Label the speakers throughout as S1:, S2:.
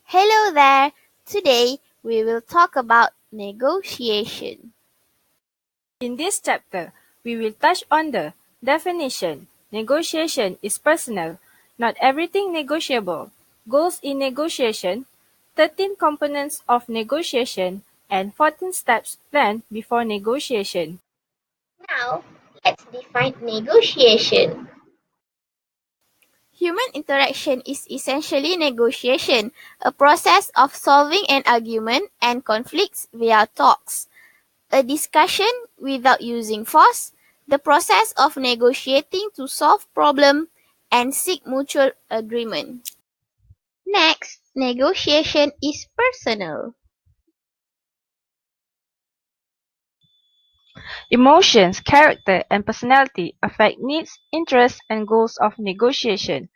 S1: Hello there! Today we will talk about negotiation.
S2: In this chapter, we will touch on the definition. Negotiation is personal, not everything negotiable. Goals in negotiation, 13 components of negotiation, and 14 steps planned before negotiation.
S1: Now, let's define negotiation. Human interaction is essentially negotiation, a process of solving an argument and conflicts via talks, a discussion without using force, the process of negotiating to solve problems and seek mutual agreement. Next, negotiation is personal.
S2: Emotions, character, and personality affect needs, interests, and goals of negotiation.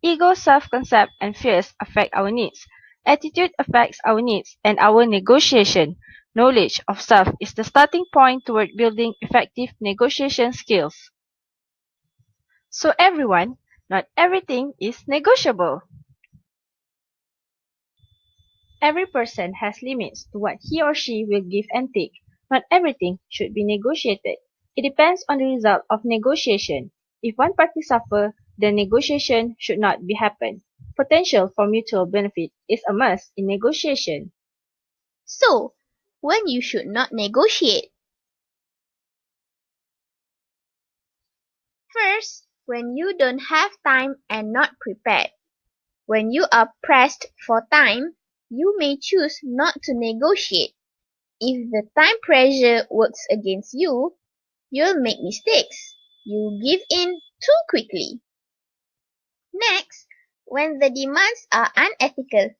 S2: Ego, self-concept, and fears affect our needs. Attitude affects our needs and our negotiation. Knowledge of self is the starting point toward building effective negotiation skills. So everyone, not everything is negotiable. Every person has limits to what he or she will give and take. Not everything should be negotiated. It depends on the result of negotiation. If one party suffers, then negotiation should not be happen. Potential for mutual benefit is a must in negotiation.
S1: So, when you should not negotiate. First, when you don't have time and not prepared. When you are pressed for time, you may choose not to negotiate. If the time pressure works against you, you'll make mistakes. You give in too quickly. Next, when the demands are unethical.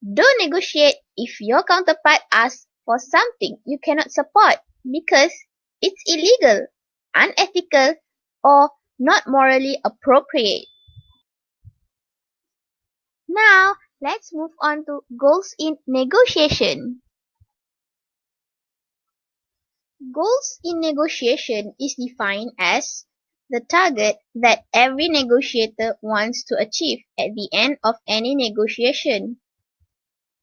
S1: Don't negotiate if your counterpart asks for something you cannot support because it's illegal, unethical, or not morally appropriate. Now, let's move on to goals in negotiation. Goals in negotiation is defined as the target that every negotiator wants to achieve at the end of any negotiation.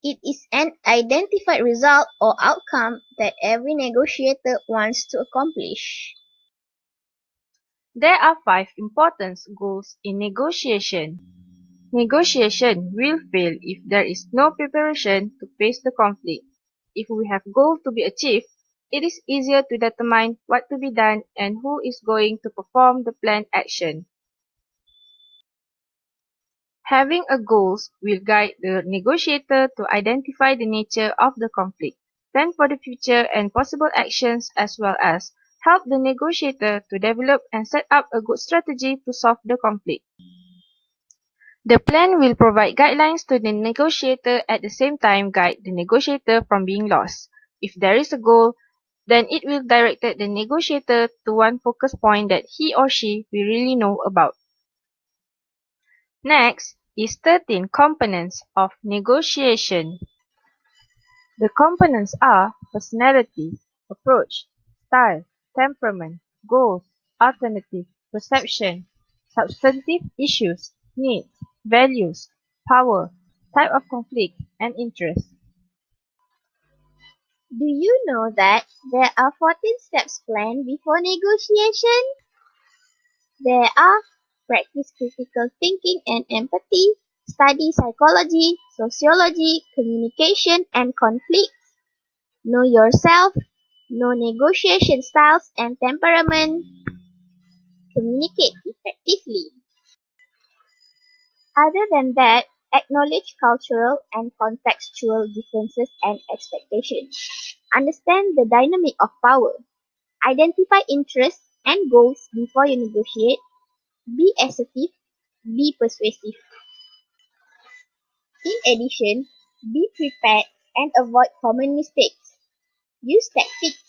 S1: It is an identified result or outcome that every negotiator wants to accomplish.
S2: There are 5 important goals in negotiation. Negotiation will fail if there is no preparation to face the conflict. If we have goals to be achieved, it is easier to determine what to be done and who is going to perform the planned action. Having a goals will guide the negotiator to identify the nature of the conflict, plan for the future and possible actions, as well as help the negotiator to develop and set up a good strategy to solve the conflict. The plan will provide guidelines to the negotiator, at the same time guide the negotiator from being lost. If there is a goal, then it will direct the negotiator to one focus point that he or she will really know about. Next is 13 components of negotiation. The components are personality, approach, style, temperament, goals, alternative, perception, substantive issues, needs, values, power, type of conflict, and interest.
S1: Do you know that there are 14 steps planned before negotiation? There are practice critical thinking and empathy, study psychology, sociology, communication, and conflict. Know yourself, know negotiation styles and temperament, communicate effectively. Other than that, acknowledge cultural and contextual differences and expectations. Understand the dynamic of power. Identify interests and goals before you negotiate. Be assertive. Be persuasive. In addition, be prepared and avoid common mistakes. Use tactics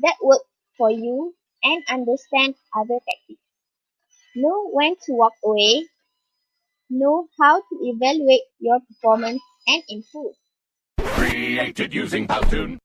S1: that work for you and understand other tactics. Know when to walk away. Know how to evaluate your performance and improve.
S3: Created using Powtoon.